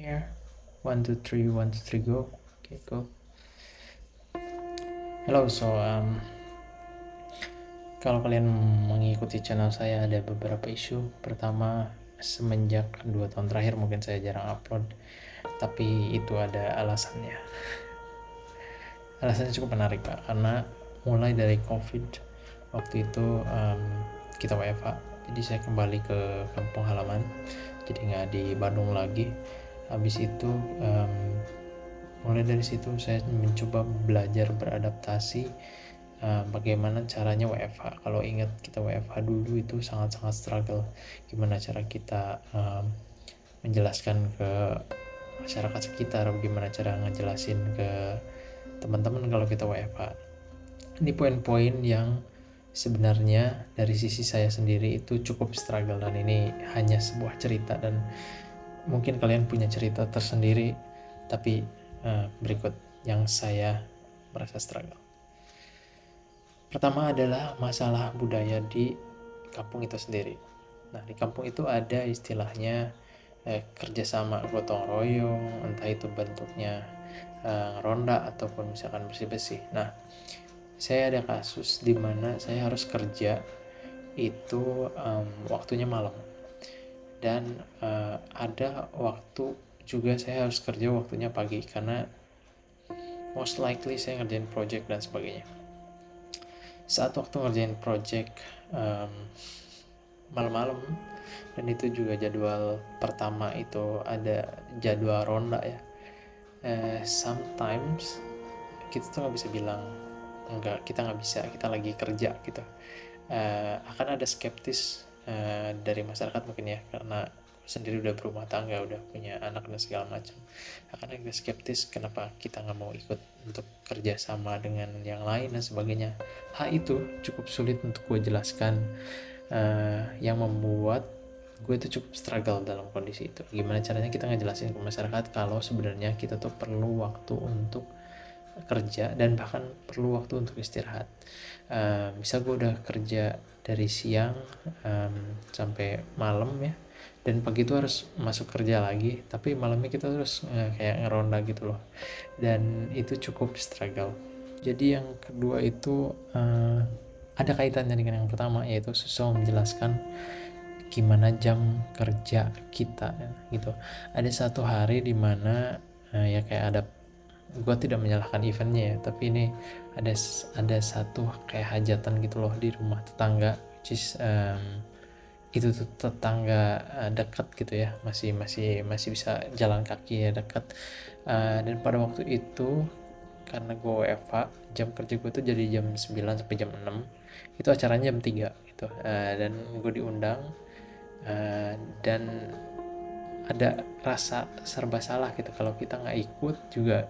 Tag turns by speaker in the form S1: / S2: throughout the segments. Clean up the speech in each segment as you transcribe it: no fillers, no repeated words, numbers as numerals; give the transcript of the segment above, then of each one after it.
S1: here. 1 2 3 1 2 3 go. Okay, go. Hello, kalau kalian mengikuti channel saya ada beberapa isu. Pertama, semenjak 2 tahun terakhir mungkin saya jarang upload, tapi itu ada alasannya. Alasannya cukup menarik, Pak, karena mulai dari COVID waktu itu kita WFH, jadi saya kembali ke kampung halaman, jadi nggak di Bandung lagi. Habis itu mulai dari situ saya mencoba belajar beradaptasi bagaimana caranya WFH. Kalau ingat kita WFH dulu itu sangat-sangat struggle, gimana cara kita menjelaskan ke masyarakat sekitar, bagaimana cara ngejelasin ke teman-teman kalau kita WFH. Ini poin-poin yang sebenarnya dari sisi saya sendiri itu cukup struggle, dan ini hanya sebuah cerita, dan mungkin kalian punya cerita tersendiri, tapi berikut yang saya merasa struggle. Pertama adalah masalah budaya di kampung itu sendiri. Nah, di kampung itu ada istilahnya kerjasama gotong royong, entah itu bentuknya ronda ataupun misalkan bersih-bersih. Nah, saya ada kasus di mana saya harus kerja itu waktunya malam, dan ada waktu juga saya harus kerja waktunya pagi karena most likely saya ngerjain project dan sebagainya. Saat waktu ngerjain project malam-malam, dan itu juga jadwal pertama itu ada jadwal ronda ya, sometimes kita tuh nggak bisa bilang enggak, kita nggak bisa, kita lagi kerja gitu. Akan ada skeptis dari masyarakat mungkin ya, karena sendiri udah berumah tangga, udah punya anak dan segala macam. Akan ada skeptis kenapa kita nggak mau ikut untuk kerja sama dengan yang lain dan sebagainya. Hal itu cukup sulit untuk gue jelaskan, yang membuat gue itu cukup struggle dalam kondisi itu. Gimana caranya kita ngejelasin ke masyarakat kalau sebenarnya kita tuh perlu waktu untuk kerja dan bahkan perlu waktu untuk istirahat. Misal gue udah kerja dari siang sampai malam ya, dan pagi itu harus masuk kerja lagi, tapi malamnya kita terus kayak ngeronda gitu loh, dan itu cukup struggle. Jadi yang kedua itu ada kaitannya dengan yang pertama, yaitu susah menjelaskan gimana jam kerja kita gitu. Ada satu hari dimana ya kayak ada, gue tidak menyalahkan eventnya ya, tapi ini ada satu kayak hajatan gitu loh di rumah tetangga, which is itu tuh tetangga dekat gitu ya, masih bisa jalan kaki ya, dekat. Dan pada waktu itu karena gue WFH, jam kerja gue tuh jadi jam 9 sampai jam 6, itu acaranya jam 3 gitu. Dan gue diundang, dan ada rasa serba salah gitu kalau kita nggak ikut juga.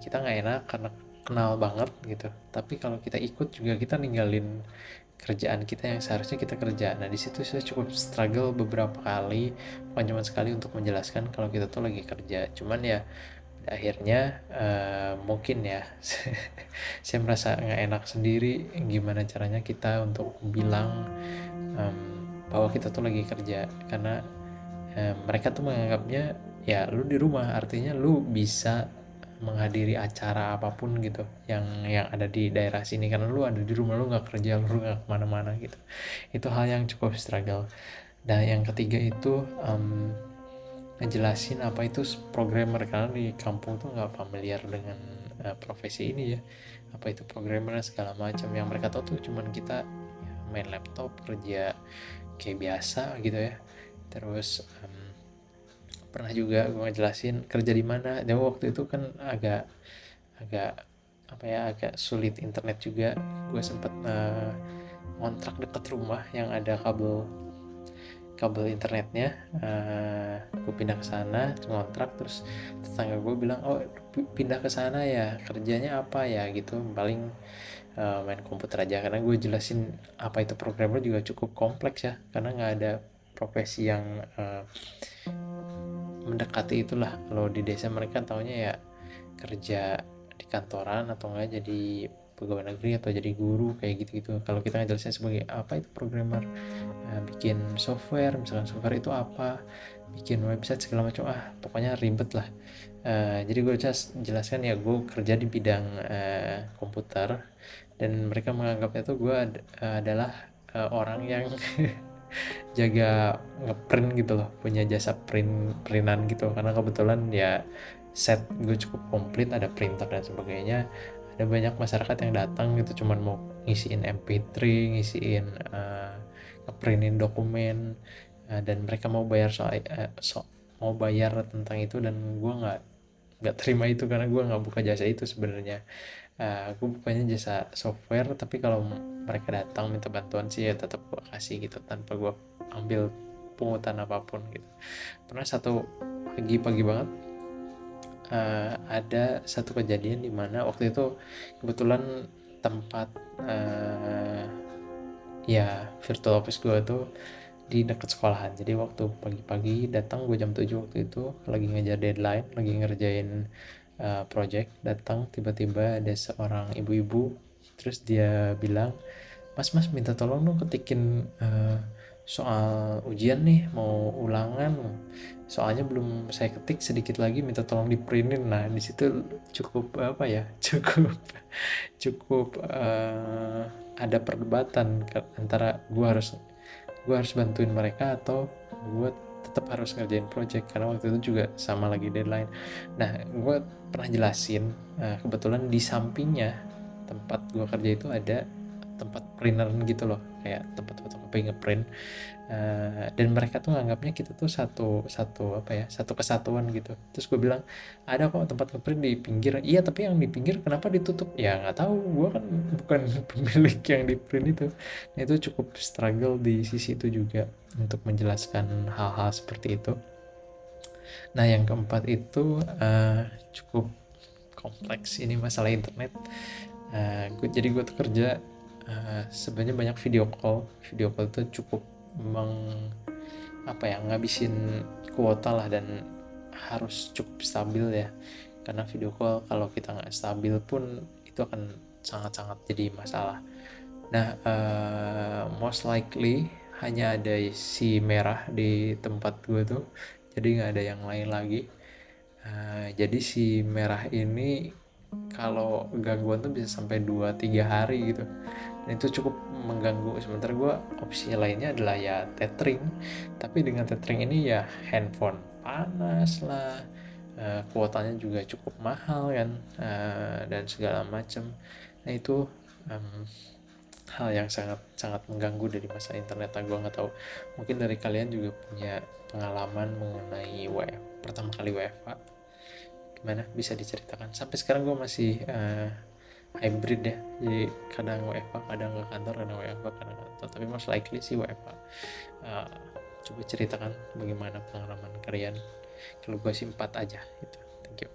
S1: Kita nggak enak karena kenal banget gitu, tapi kalau kita ikut juga kita ninggalin kerjaan kita yang seharusnya kita kerja. Nah, di situ saya cukup struggle beberapa kali, bukan cuma sekali, untuk menjelaskan kalau kita tuh lagi kerja. Cuman ya akhirnya mungkin ya saya merasa nggak enak sendiri gimana caranya kita untuk bilang bahwa kita tuh lagi kerja, karena mereka tuh menganggapnya ya lu di rumah, artinya lu bisa menghadiri acara apapun gitu yang ada di daerah sini, karena lu ada di rumah, lu nggak kerja, lu nggak kemana-mana gitu. Itu hal yang cukup struggle. Dan yang ketiga itu ngejelasin apa itu programmer, karena di kampung tuh nggak familiar dengan profesi ini ya, apa itu programmer dan segala macam. Yang mereka tahu tuh cuman kita ya, main laptop kerja kayak biasa gitu ya. Terus pernah juga gue ngejelasin kerja di mana, dan waktu itu kan agak apa ya, agak sulit internet juga. Gue sempet ngontrak dekat rumah yang ada kabel internetnya. Gue pindah ke sana ngontrak, terus tetangga gue bilang, oh pindah ke sana ya, kerjanya apa ya gitu, paling main komputer aja. Karena gue jelasin apa itu programmer juga cukup kompleks ya, karena nggak ada profesi yang mendekati itulah. Kalau di desa mereka taunya ya kerja di kantoran atau enggak jadi pegawai negeri atau jadi guru kayak gitu-gitu. Kalau kita ngejelasin sebagai apa itu programmer, bikin software, misalkan software itu apa, bikin website segala macam, pokoknya ribet lah. Jadi gue jelaskan ya gue kerja di bidang komputer, dan mereka menganggapnya tuh gue adalah orang yang jaga ngeprint gitu loh, punya jasa printan gitu, karena kebetulan ya set gue cukup komplit, ada printer dan sebagainya. Ada banyak masyarakat yang datang gitu cuman mau ngisiin MP3, ngisiin ngeprintin dokumen, dan mereka mau bayar mau bayar tentang itu, dan gue nggak terima itu karena gue nggak buka jasa itu sebenarnya. Gue bukanya jasa software, tapi kalau mereka datang minta bantuan sih ya tetap gue kasih gitu tanpa gue ambil pungutan apapun gitu. Pernah satu pagi banget, ada satu kejadian di mana waktu itu kebetulan tempat ya virtual office gue tuh di dekat sekolahan. Jadi waktu pagi-pagi datang, gue jam 7 waktu itu lagi ngejar deadline, lagi ngerjain project, datang tiba-tiba ada seorang ibu-ibu, terus dia bilang, mas minta tolong dong ketikin soal ujian nih, mau ulangan, soalnya belum saya ketik, sedikit lagi minta tolong diprintin. Nah di situ cukup apa ya, cukup ada perdebatan antara gue harus bantuin mereka atau gue tetap harus ngerjain project, karena waktu itu juga sama lagi deadline. Nah gue pernah jelasin, kebetulan di sampingnya tempat gue kerja itu ada tempat printeran gitu loh, kayak tempat fotokopi ngeprint, dan mereka tuh nganggapnya kita tuh satu kesatuan gitu. Terus gue bilang, ada kok tempat ngeprint di pinggir. Iya tapi yang di pinggir kenapa ditutup? Ya nggak tahu, gue kan bukan pemilik yang di print itu. Nah, itu cukup struggle di sisi itu juga untuk menjelaskan hal-hal seperti itu. Nah yang keempat itu cukup kompleks, ini masalah internet. Jadi gue tuh kerja, sebenarnya banyak video call itu cukup ngabisin kuota lah, dan harus cukup stabil ya, karena video call kalau kita nggak stabil pun itu akan sangat-sangat jadi masalah. Nah most likely hanya ada si merah di tempat gue tuh, jadi nggak ada yang lain lagi. Jadi si merah ini kalau gangguan tuh bisa sampai 2-3 hari gitu, dan itu cukup mengganggu. Sementara gue opsi lainnya adalah ya tethering, tapi dengan tethering ini ya handphone panas lah, kuotanya juga cukup mahal kan, dan segala macam. Nah itu hal yang sangat mengganggu dari masa internet. Gue nggak tahu, mungkin dari kalian juga punya pengalaman mengenai pertama kali WFH, gimana, bisa diceritakan? Sampai sekarang gue masih hybrid ya, jadi kadang WFH, kadang ke kantor, kadang WFH, kadang ke kantor, tapi most likely sih WFH. Coba ceritakan bagaimana pengalaman kalian. Kalau gue sih 4 aja gitu. Thank you.